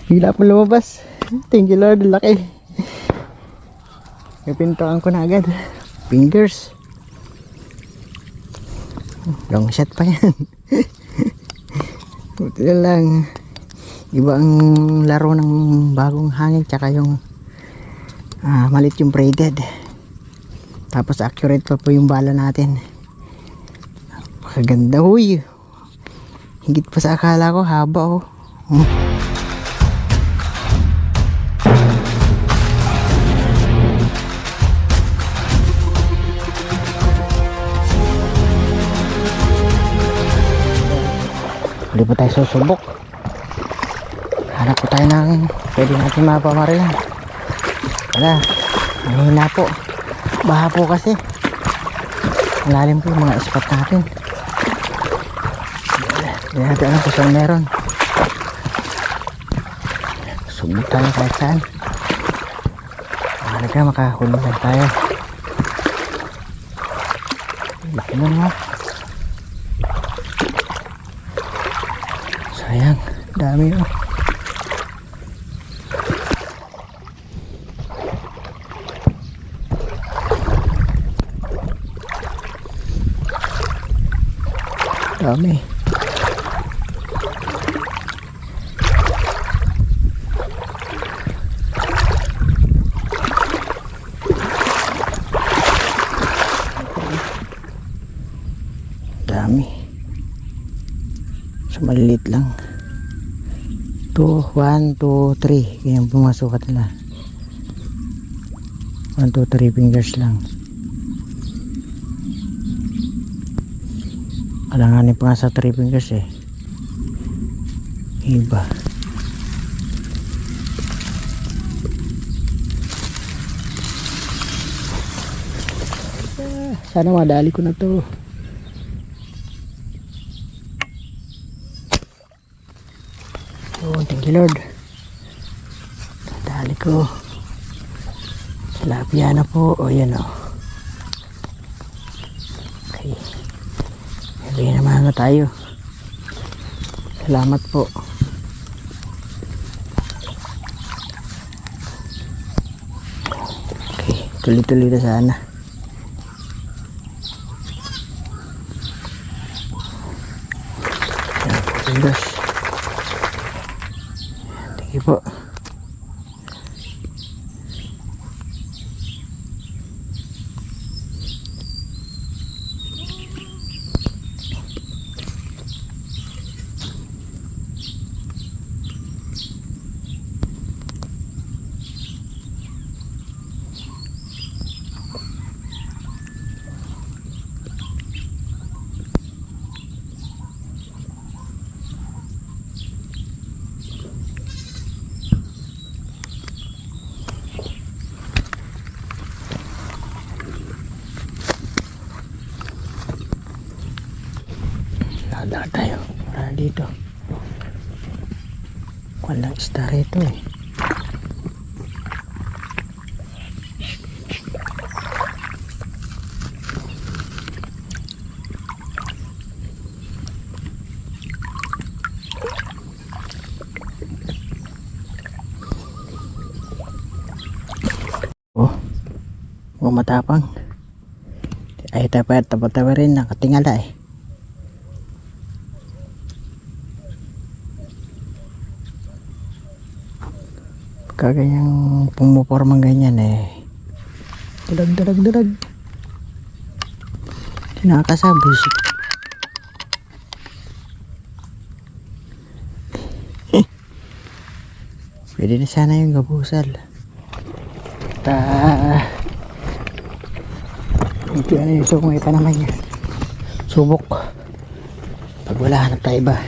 Bigla po lumabas. Thank you Lord, laki. Pipintuan ko na agad. Fingers. Long shot pa yan. Buti na lang. Iba ang laro ng bagong hangin tsaka yung malit yung braided. Tapos accurate pa po yung bala natin. Napakaganda. Huy. Higit pa sa akala ko, haba oh. Hindi pa tayo susubok. Hanap po tayo ng pwede natin mapamarilan. Wala, mahina po. Baha po kasi. Malalim po yung mga spot natin. Hindi natin alam kung saan meron. Subok tayo kahit saan. Mahalaga makahulog lang tayo. Laki mo naman. Sayang, dami oh. Dami. Dami. So malilit lang. 1, 2, 3. Ganyan pumasukat nila. 1, 2, 3 fingers lang. Alanganin pa nga sa 3 fingers eh. Iba. Sana madali ko na to. Oh, thank you Lord. Madali ko. Tilapia na po. O yan o. Okay. May naman na tayo. Salamat po. Okay, tuloy-tuloy na sana. Fingers. Thank you po. Lada tayo. Para dito. Walang star ito eh. Oh, matapang. Ay tapat-tapat rin nakatingala eh. Kaganyang pumupormang ganyan eh. Dalag. Kinakasabis. Pwede na sana yung gabusal. Ito ano yung sukong ita naman niya. Subok. Pag wala hanap tayo iba.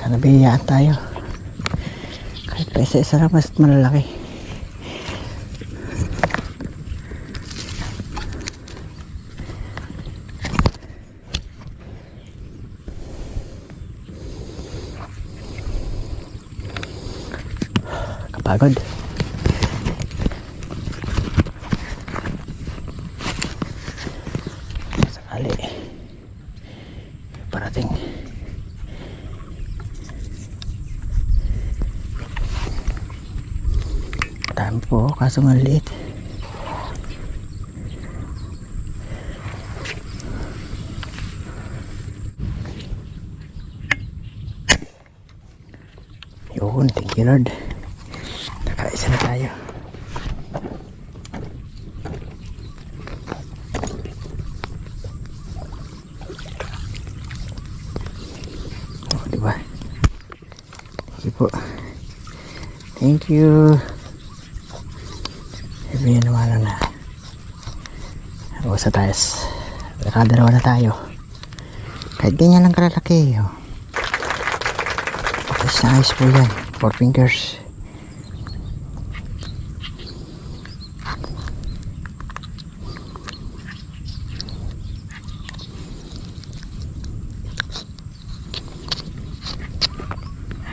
Nabiyayaan tayo kahit pa isa-isa na mas malalaki. Pagod. Sakali parating. Dami po kaso maliit. Yun, thank you Lord. Nakaisa na tayo. Oh, diba? Thank you po. Thank you. Sabihin naman na. O sa taas. Nakadalawa na tayo. Kahit ganyan lang kalalaki. Oh. Ayos po yan, 4 fingers.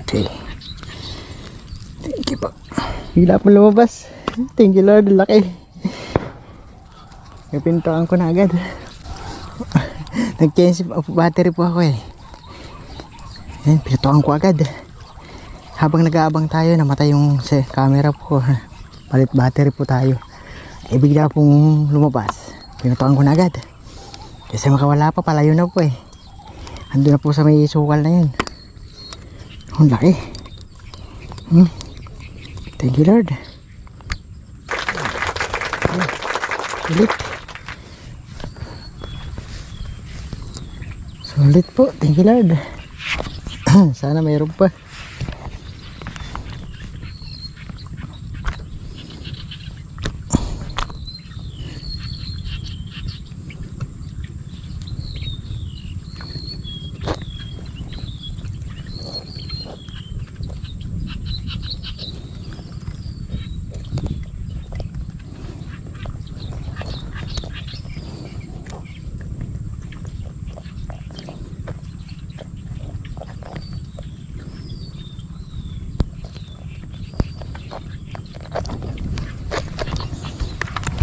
Okay, thank you po. Hila po lumabas. Thank you Lord, laki. Napintoan ko na agad. Nag-change of battery po ako eh. Yan, pinatuan ko agad. Habang nag-aabang tayo, namatay yung camera po. Palit battery po tayo. Eh bigla pong lumabas. Pinatuan ko na agad. Kasi makawala pa, palayo na po eh. Ando na po sa may sukal na yun. Ang laki. Thank you Lord. Sulit. Sulit po. Thank you Lord. Sana mayroon pa.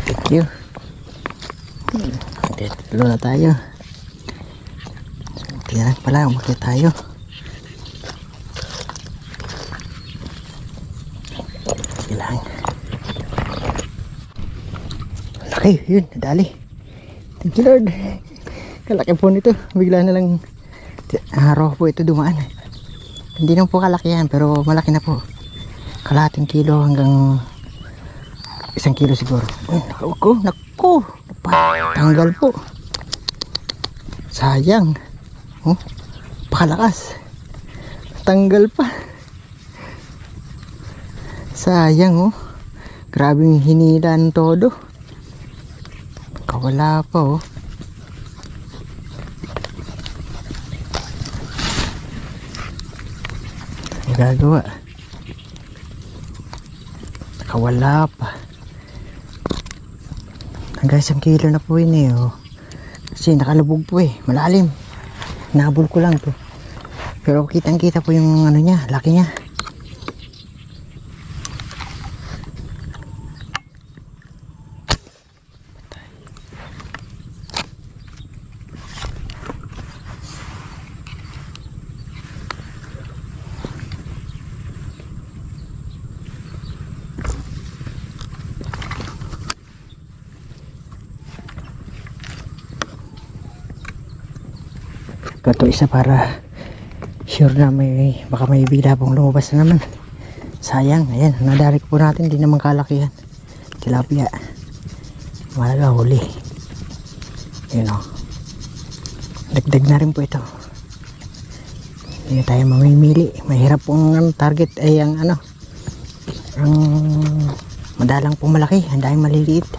Thank you. Tulo na tayo. Tingnan pala, umakit tayo. Ilang. Laki, yun, nadali. Thank you Lord. Kalaki po nito. Bigla na lang araw po ito dumaan. Hindi naman po kalakihan, pero malaki na po. Kalahating kilo hanggang 1 kilo siguro. Naku, tanggal po. Sayang. Oh, pakalakas. Tanggal pa. Sayang oh. Grabing hinila ng todo. Kawala pa oh. Nagagawa. Kawala pa. Hanggang 1 kilo na po yun eh oh. Kasi nakalubog po eh, malalim. Nabol ko lang to. Pero kitang kita po yung ano niya, laki niya. Ito isa para sure na baka may bigla pong lumabas na naman. Sayang, ayan, nadarik po natin, hindi naman kalakihan. Tilapia. Malaga huli. Ayan o. Dagdag na rin po ito. Hindi na tayo mamimili. Mahirap pong target ay ang ano. Ang madalang pong malaki, ang daming maliliit.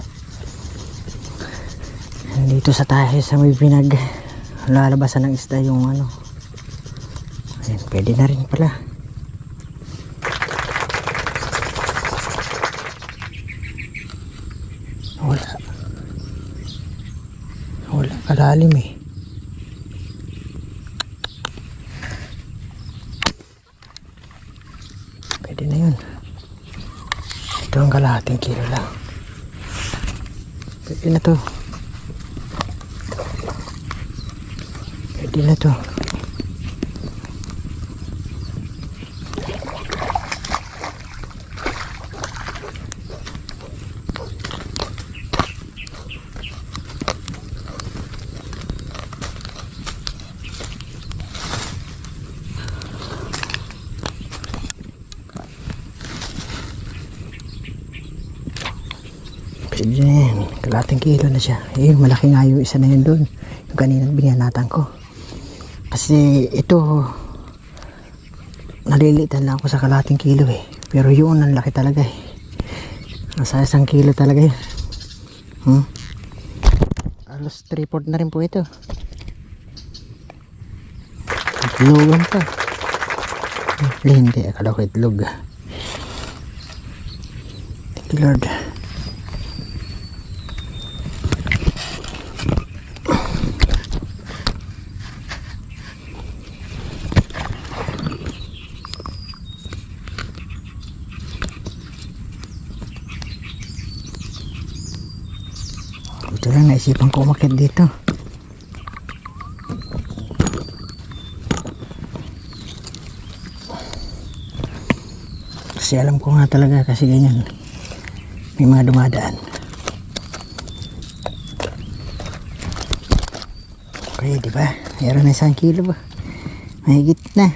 Dito sa tayo sa may lalabasan ng isda yung ano. Ayan, pwede na rin pala. Wala kalalim eh. Pwede na yun. kalahating kilo lang. Pwede na to. Pwede na to. Pwede na yan. Kalating kilo na siya. Eh, malaki nga yung isa na yun doon. Yung kanina binanatan ko. Kasi ito, nalilitan lang ako sa kalating kilo eh. Pero yun, ang laki talaga eh. Nasa 1 kilo talaga yun. Alos 3/4 na rin po ito. Itlogan pa. Hindi, akala ko itlog. Thank you Lord. Ito lang, naisipan ko umakyat dito. Kasi alam ko nga talaga kasi ganyan. May mga dumadaan. Okay, di ba? Meron na 1 kilo ba? Mahigit na.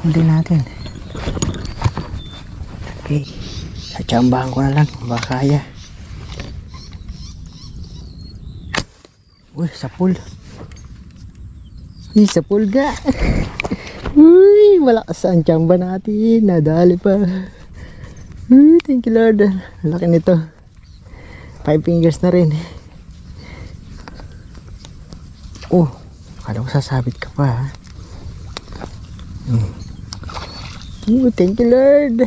Huli natin. Okay. Sachambahan ko na lang. Baka kaya. Uy, sapul. Uy, sapul ga. Uy, malakas ang chamba natin. Nadali pa. Uy, thank you Lord. Laki nito. 5 fingers na rin. Oh, akala ko sasabit ka pa ha. Oh, thank you Lord.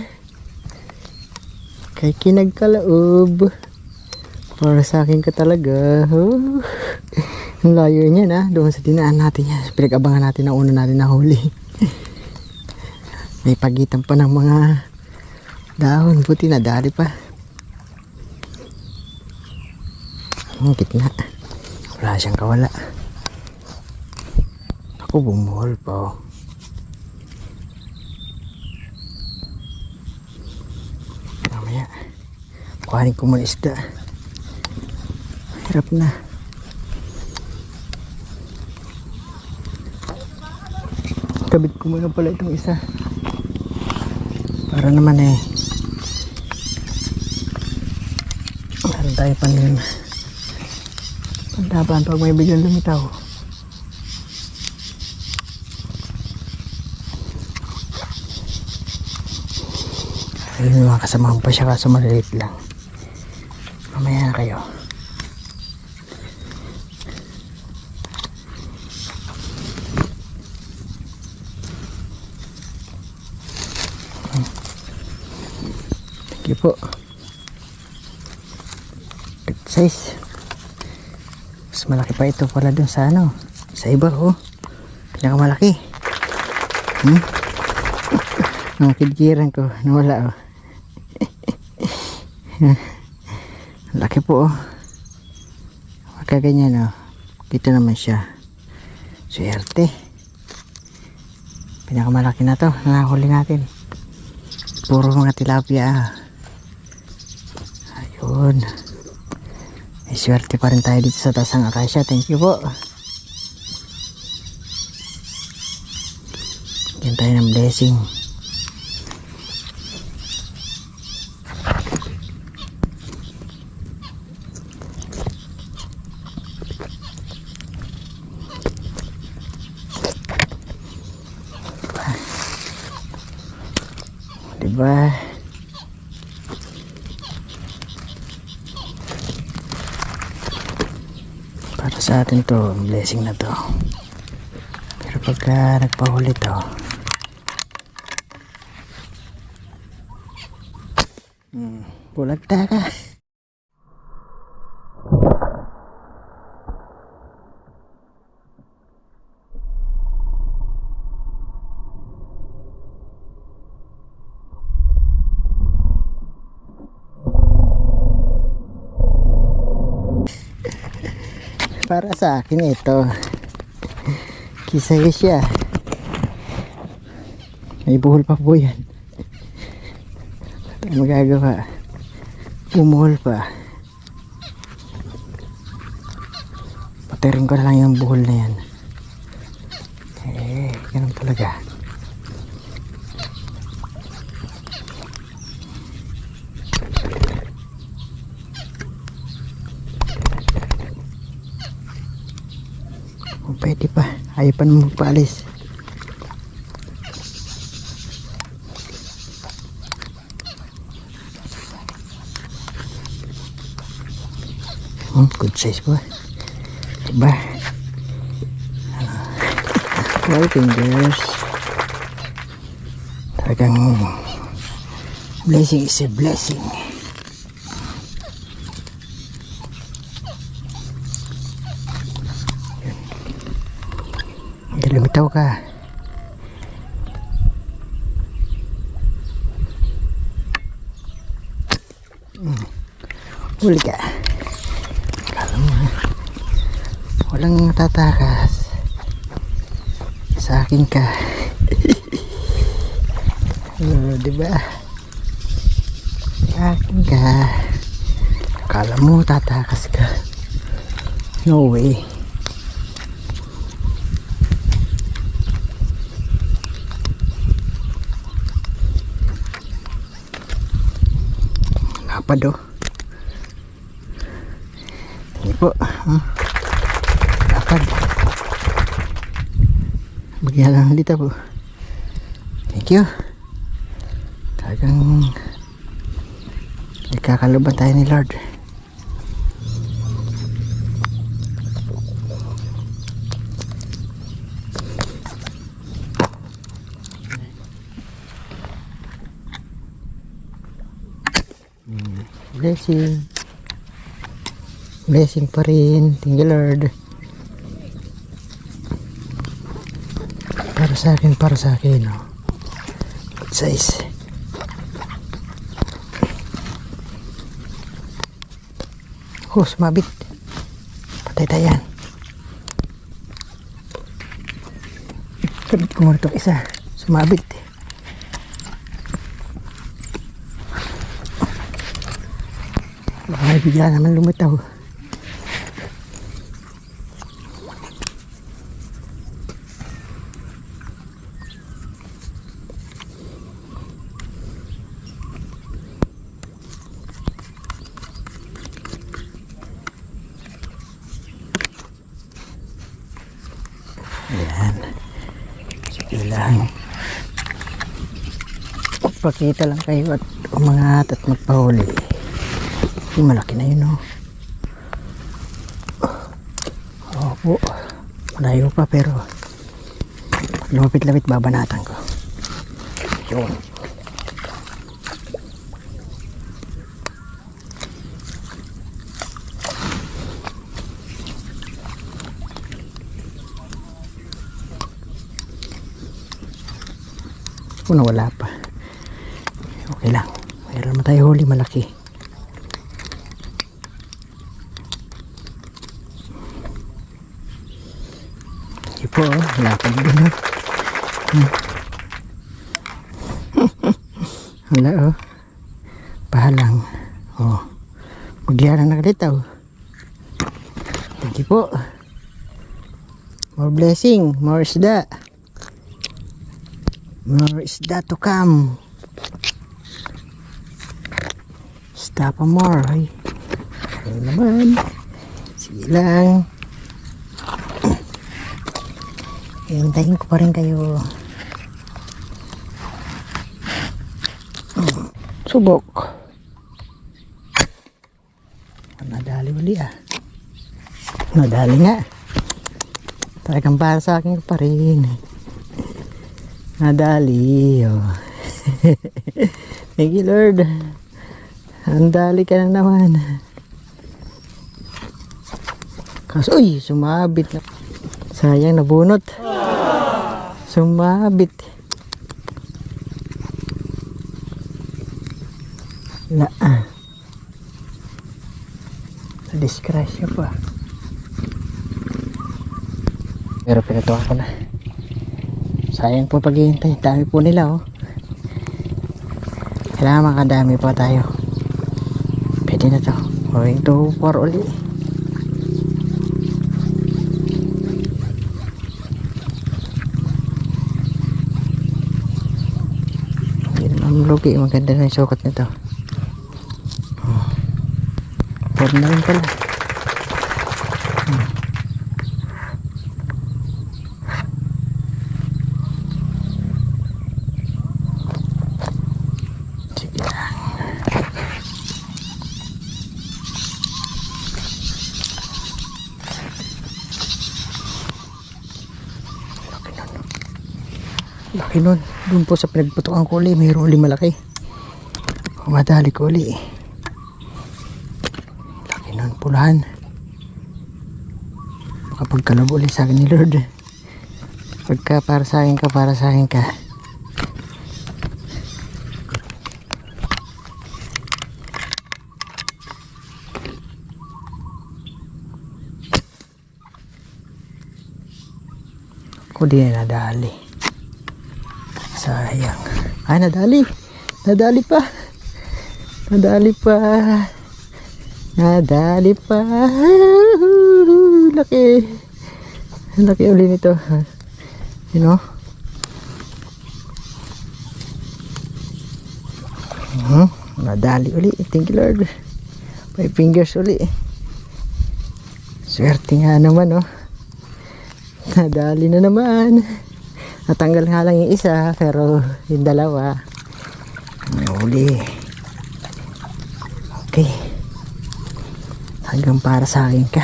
Kay kinagkalaob. Para sa akin ka talaga. Oh. Ang layo niya na. Doon sa dinaan natin yan. Pinag-abangan natin na una natin na huli. May pagitan pa ng mga dahon. Buti na dali pa. Ang gitna. Wala siyang kawala. Ako bumuhol pa oh. Mamaya. Kuhanin ko muna isda. Hirap na. Kabit ko muna pala itong isa. Para naman eh. Meron tayo pandaban pag may biglang lumitaw. Ayun, mga kasamahan pa siya kaso maliliit lang. Mamaya na kayo. Thank you po. Big size. Mas malaki pa ito pala dun sa ano. Sa iba oh. Pinakamalaki. Ang kidkiran ko. Nawala oh. Laki po oh. Pagkaganyan oh. Dito naman siya. Swerte. Pinakamalaki na to. Nakahuli natin. Puro mga tilapia. Ayun. May swerte pa rin tayo dito sa tasang akasya. Thank you po. Bigyan tayo ng blessing. Diba? Para sa atin to, blessing na to. Pero pagka nagpahuli to, bulagta ka. Para sa akin ito. Kisaya siya. May buhol pa po yan. Ito magagawa. Umuhol pa. Patirin ko na lang yung buhol na yan. Ganun talaga. Pwede pa. Ayaw pa naman magpaalis. Good size po. Diba? White fingers. Talagang blessing is a blessing. Lumitaw ka. Huli ka. Kala mo ha. Walang tatakas. Sa akin ka. Diba? Sa akin ka. Kala mo tatakas ka. No way. Lapad oh. Hindi po. Lapad. Bagyan lang dito po. Thank you. Talagang ikakaluban tayo ni Lord. Blessing. Blessing pa rin. Thank you Lord. Para sa akin oh. Good size. Oh, sumabit. Patay tayo yan. Kabit ko muna itong isa. Sumabit. Baka bigla naman lumitaw. Ayan. Sige lang. Pakita lang kayo at umangat at magpahuli. Yung malaki na yun oh. Opo. Malayo pa pero lumapit-lapit babanatan ko. Yun. Kung wala pa. Okay lang. Mayroon naman tayo huli malaki. Po, lapad din oh. Wala oh. Pahalang. Oh. Magyara na kalitaw. Thank you po. More blessing, more isda. More isda to come. Isda pa more. Ay. Ayun naman. Sige lang. Hintayin ko pa rin kayo. Subok. Nadali uli ah. Nadali nga. Talagang para sa akin pa rin. Nadali. Oh. Thank you Lord. Andali ka na naman. Kaso, uy, sumabit na. Sayang nabunot. Sumabit. Na-disgrasya pa. Pero pinatuwa ko na. Sayang po paghihintay. Dami po nila oh. Kailangan makadami pa tayo. Pwede na to. Going to 4 uli. Hindi naman lugi. Maganda na yung sukat nito. 4 na rin pala. Sige lang. Laki nun. Doon po sa pinagputukan ko uli, mayroon uli malaki. Madali ko uli. Laki nun, pulahan. Makapagkalab uli sa akin ni Lord. Pagka para sa akin ka, para sa akin ka. Ako di na nadali. Sayang. Ay, nadali. Nadali pa. Nadali pa. Nadali pa. Laki. Laki uli nito. You know? Nadali uli. Thank you Lord. 5 fingers uli. Swerte nga naman oh. Nadali na naman. Natanggal nga lang yung isa, pero yung dalawa may uli. Okay. Hanggang para sa akin ka.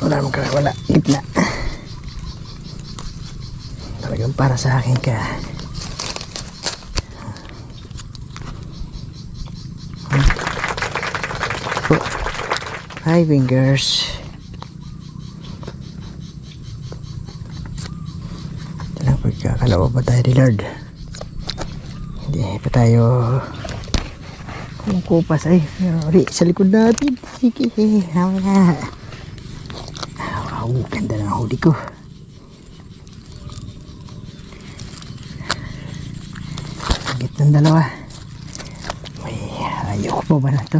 Wala naman ka, wala. Gitna. Talagang para sa akin ka. Hi fingers. Ito lang pagkakalawa pa tayo ni Lord. Hindi pa tayo kumukupas ay. Uri sa likod natin. Sige. Mamaya. Wow, ganda ng huli ko. Higit ng dalawa. May ayoko pa ba na to?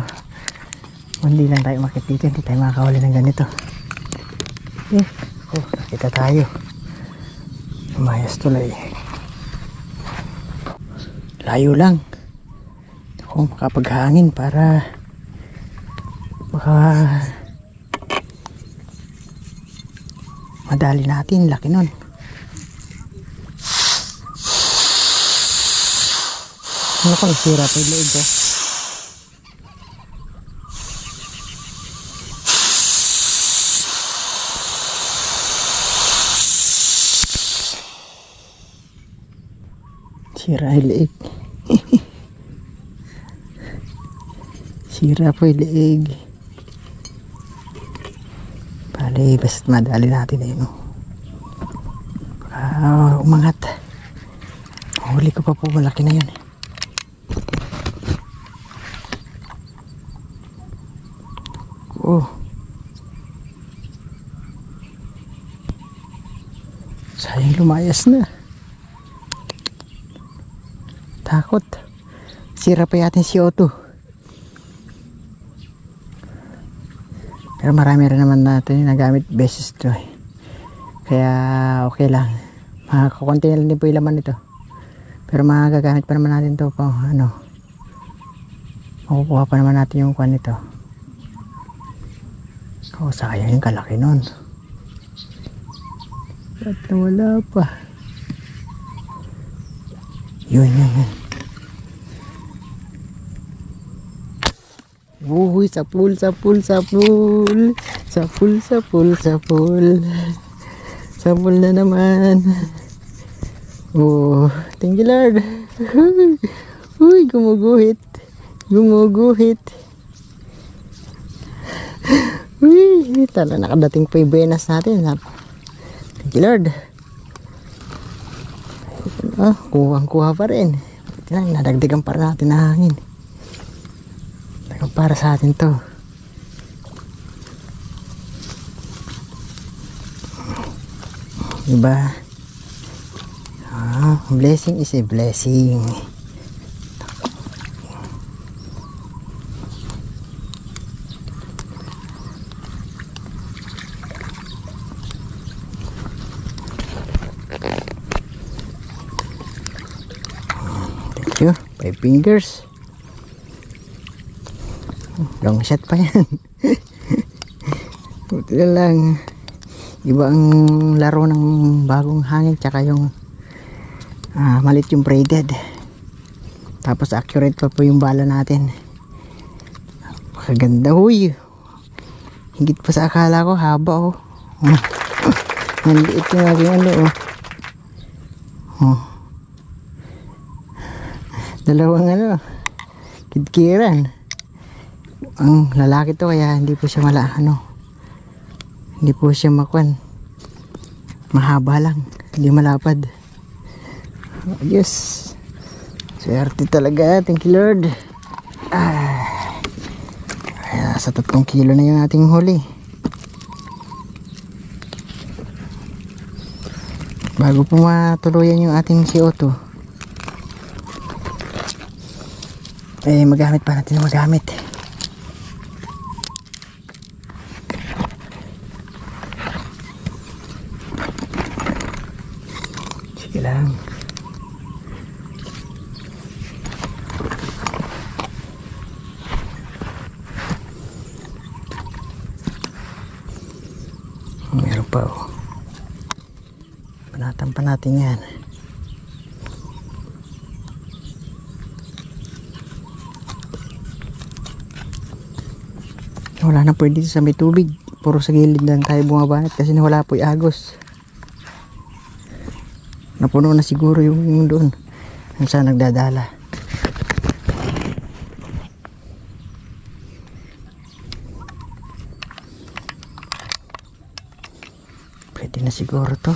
Hindi lang tayo makit dito, hindi tayo makakahuli ng ganito. Oh, nakita tayo. Lumayas tuloy. Layo lang. Ako makapaghangin para baka madali natin. Laki nun. Ano ko nasira pa yung leeg ko? Sira yung leeg. Sira po yung leeg. Bale, basta madali natin eh, no? Umangat. Huli ko pa po, malaki na yun. Oh. Sayang lumayas na. Takot. Sira pa yatin si Otto. Pero marami rin naman natin nagamit beses to eh. Kaya okay lang. Makakunti na lang din po yung laman nito. Pero magagamit pa naman natin to pa ano. Makukuha pa naman natin yung kwan nito. Oh, sayang yung kalaki nun. At nawala pa. Yun. Uy, sapul. Sapul na naman. Oh, thank you Lord. Uy, gumuguhit. Uy, tala nakadating po yung buenas natin. Thank you Lord. Kuha pa rin. Nadagdagan para natin na hangin. Para sa atin to. Diba? Blessing is a blessing. Thank you. 5 fingers. Long shot pa yan. Buti na lang. Iba ang laro ng bagong hangin tsaka yung malit yung braided. Tapos accurate pa po yung bala natin. Napakaganda. Huy. Higit pa sa akala ko. Haba oh. Maliit yung aking ano oh. Dalawang ano kidkiran. Ang lalaki to kaya hindi po siya hindi po siya mahaba lang, hindi malapad. Yes, swerte talaga. Thank you Lord. Sa 3 kilo na yung ating huli. Bago po matuluyan yung ating CO2 magamit pa natin sige lang. Meron pa oh. Panatan pa natin yan. Wala na po dito sa may tubig. Puro sa gilid lang tayo bumabanat kasi wala po yung agos. Napuno na siguro yung doon. Yung saan nagdadala. Pwede na siguro to.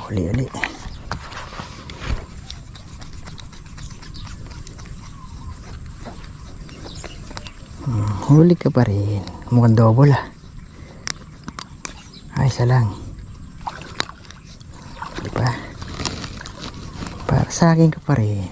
Uli. Huli ka pa rin. Mukhang double isa lang. Diba? Para sa akin ka pa rin.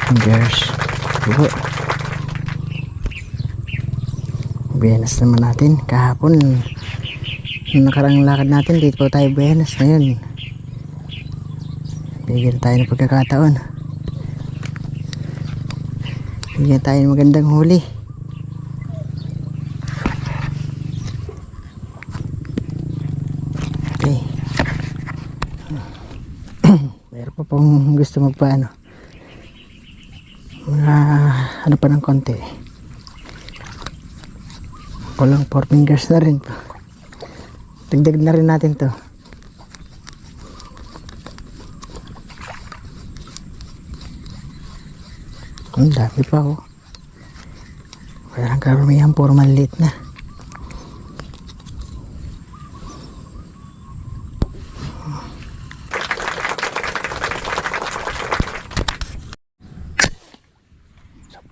Fingers. Diba? Buenas naman natin. Kahapon yung nakarang lakad natin dito po tayo buenas. Ngayon bigyan tayo ng pagkakataon. Bigyan tayo ng magandang huli. Okay. Mayroon pa pong gusto magpaano. Ano pa ng konti. Kulang 4 fingers na rin. Dagdag na rin natin to. Ang dami pa oh. Walang karamihan, puro maliit na.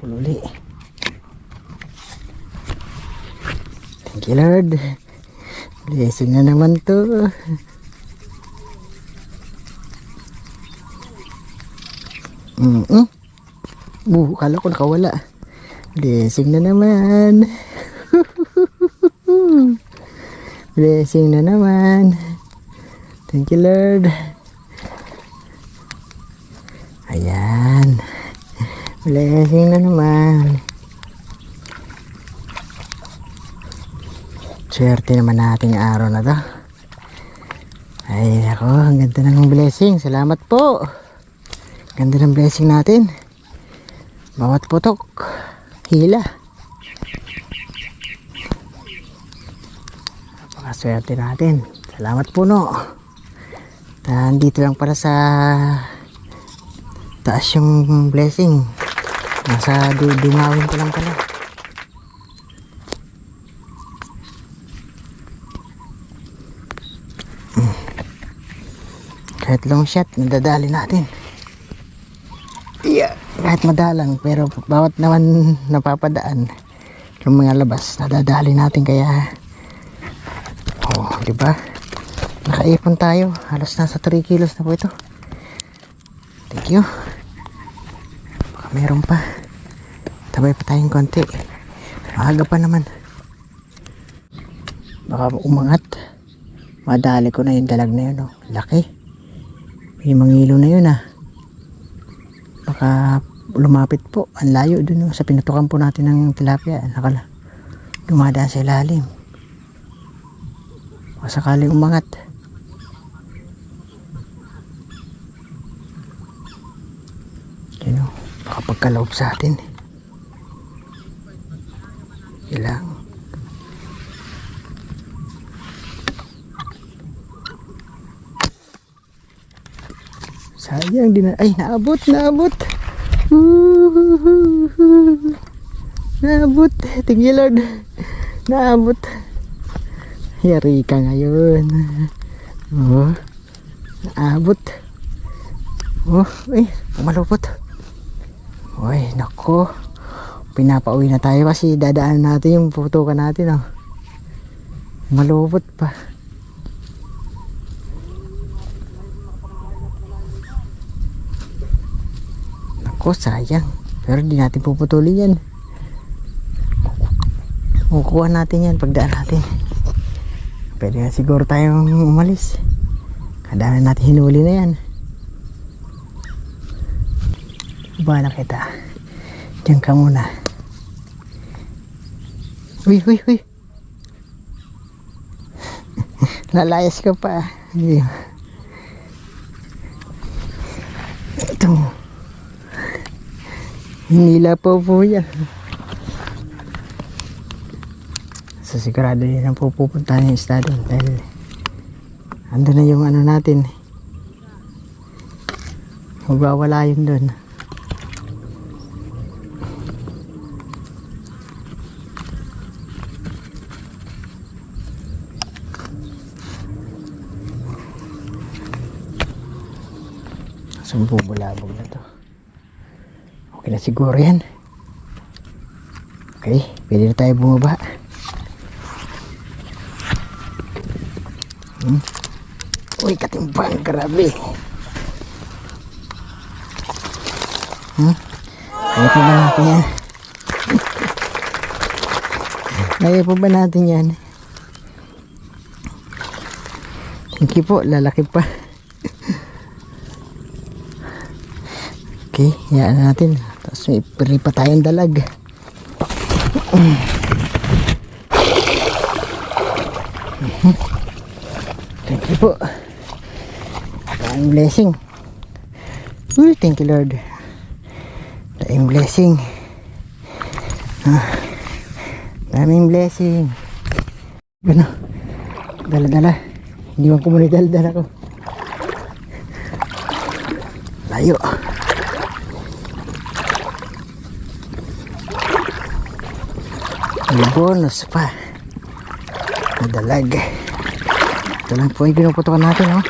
Pululi. Thank you Lord. Blessing na naman to. Kala ko nakawala. Blessing na naman. Blessing na naman. Thank you Lord. Ayan. Blessing na naman. Swerte naman natin yung araw na to. Ay ako, ang ganda ng blessing. Salamat po. Ganda ng blessing natin. Bawat putok hila. Napakaswerte natin. Salamat po no. Nandito lang para sa taas yung blessing. Nasa dungawin ko lang pala. Kahit long shot, nadadali natin. Yeah, kahit madalang, pero bawat naman napapadaan yung mga labas, nadadali natin. Kaya oh, diba? Nakaipon tayo. Halos nasa 3 kilos na po ito. Thank you. Baka meron pa. Tabay pa tayong konti. Maaga pa naman. Baka umangat. Madali ko na yung dalag na yun. Oh. Laki. Yung mangilo na yun ah. Baka lumapit po. Ang layo dun oh. Sa pinutukan po natin ng tilapia. Nakala. Dumadaan sa ilalim. Baka sakaling umangat. Yun oh. Baka pagkaloob sa atin. Ilang. Sayang din na. Ay, naabot. Naabot. Thank you Lord. Naabot. Yari ka ngayon. Oh. Naabot. Oh, ay, malupot. Uy, nako. Pinapauwi na tayo kasi dadaan natin yung putukan natin. Oh. Malupot pa. Sayang, pero di natin puputulin yan. Kukuha natin yan pagdaan natin. Pwede na siguro tayong umalis. Kadaanan natin hinuli na yan. Bala kita. Diyan ka muna. Uy. Lalayas ka pa. Ito. Hinila po yan. So sigurado yun ang pupuntahan yung isda doon. Dahil ando na yung ano natin. Magwawala yun doon. So bubulabog na to. Okay na siguro yan. Okay, pwede na tayo bumaba. Uy, katimbang, grabe. Kaya pa ba natin yan? Kaya pa ba natin yan? Thank you po, lalaki pa. Okay, hayaan na natin. Tapos may piri pa tayong dalag. Thank you po. Daming blessing. Uy, thank you Lord. Daming blessing. Daming blessing. Gano? Dala-dala. Hindi man komunidad dala ko. Layo. May bonus pa. Madalag. Ito lang po yung pinuputokan natin, oh.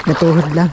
Natuhod lang.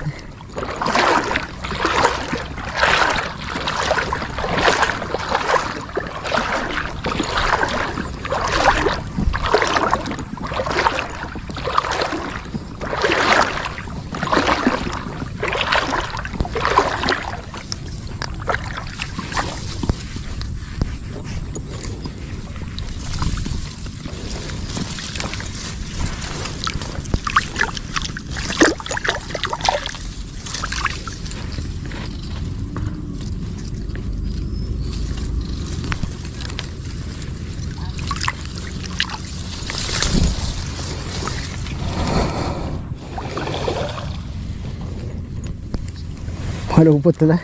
Malupot talaga.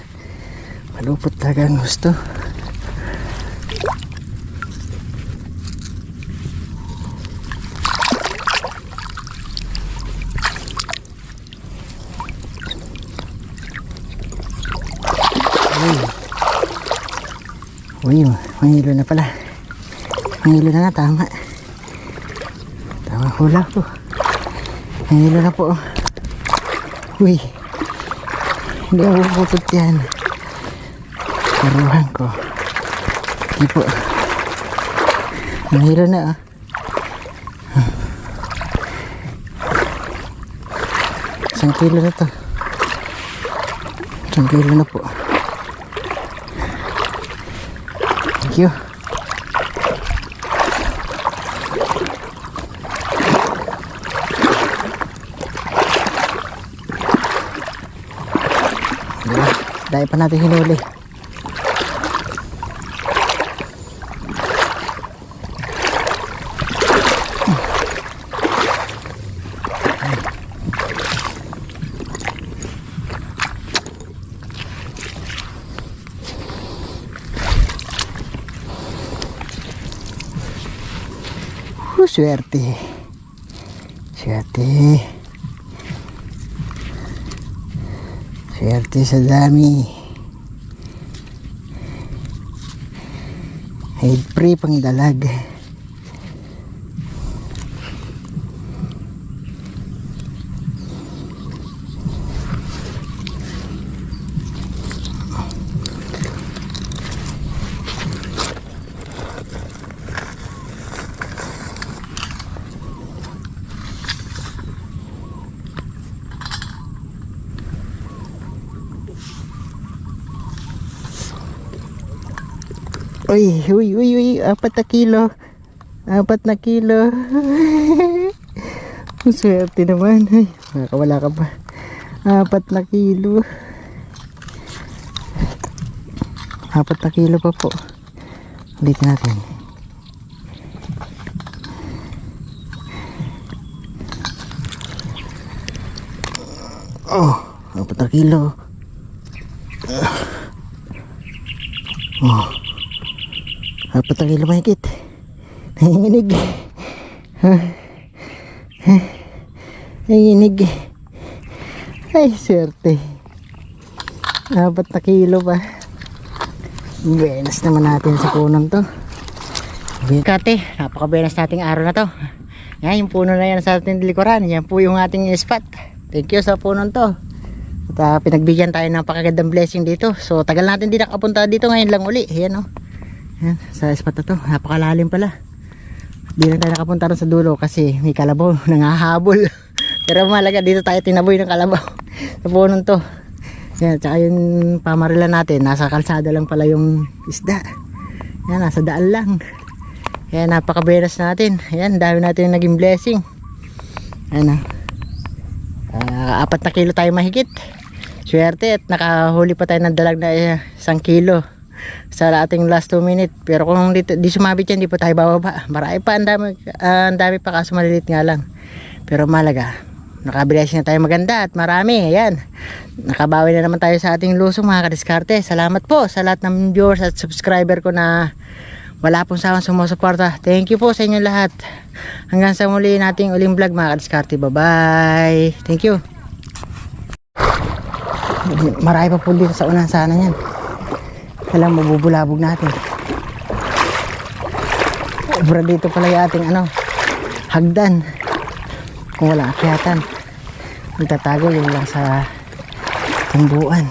Malupot talaga ang gusto. Uy, mahilo na pala. Mahilo na nga, tama. Tama hula ko. Mahilo na po. Uy, hindi ako pupupot yan. Paruhan ko. Hindi po. Mahilo na ah. Isang kilo na to. Isang kilo na po. Thank you. Dahil pa natin hinuli. Swerte. Swerte. Swerte sa dami. Head free pang dalag. Uy, 4 na kilo. 4 na kilo. Swerte naman. Ay, makakawala ka pa. 4 na kilo. 4 na kilo pa po. Ulitin natin. Oh, 4 na kilo. Oh. 4 na kilo mahigit. Nanginginig. Nanginginig. Ay, swerte. 4 na kilo pa. Benas naman natin sa punong to. Kate, napaka-benas nating araw na to. Yan, yung puno na yan sa ating likuran. Yan po yung ating spot. Thank you sa punong to. At pinagbigyan tayo ng pakagandang blessing dito. So tagal natin din nakapunta dito, ngayon lang uli. Yan o. Yan, sa spot na to, napakalalim pala. Di lang tayo nakapunta rin sa dulo kasi may kalabaw nangahabol. Pero malaga dito tayo tinaboy ng kalabaw sa punong to. Yan, tsaka yung pamarila natin, nasa kalsada lang pala yung isda. Yan, nasa daan lang. Yan, napakaberas natin. Yan, dami natin yung naging blessing. Yan, 4 na kilo tayo mahigit. Swerte at nakahuli pa tayo ng dalag na 1 kilo sa ating last 2 minutes. Pero kung di sumabit yan, di po tayo bababa. Marami pa, ang dami pa, kaso malilit nga lang. Pero malaga, nakablessing na tayo maganda at marami. Ayan, nakabawi na naman tayo sa ating lusong mga kadiskarte. Salamat po sa lahat ng viewers at subscriber ko na wala pong sawang sumusuporta. Thank you po sa inyo lahat. Hanggang sa muli nating uling vlog mga kadiskarte. Bye bye. Thank you. Marami pa po dito sa unahan sana yan. Alam, mabubulabog natin. Obra dito pala yung ating hagdan. Kung wala akyatan, magtatago yun lang sa tumbuan.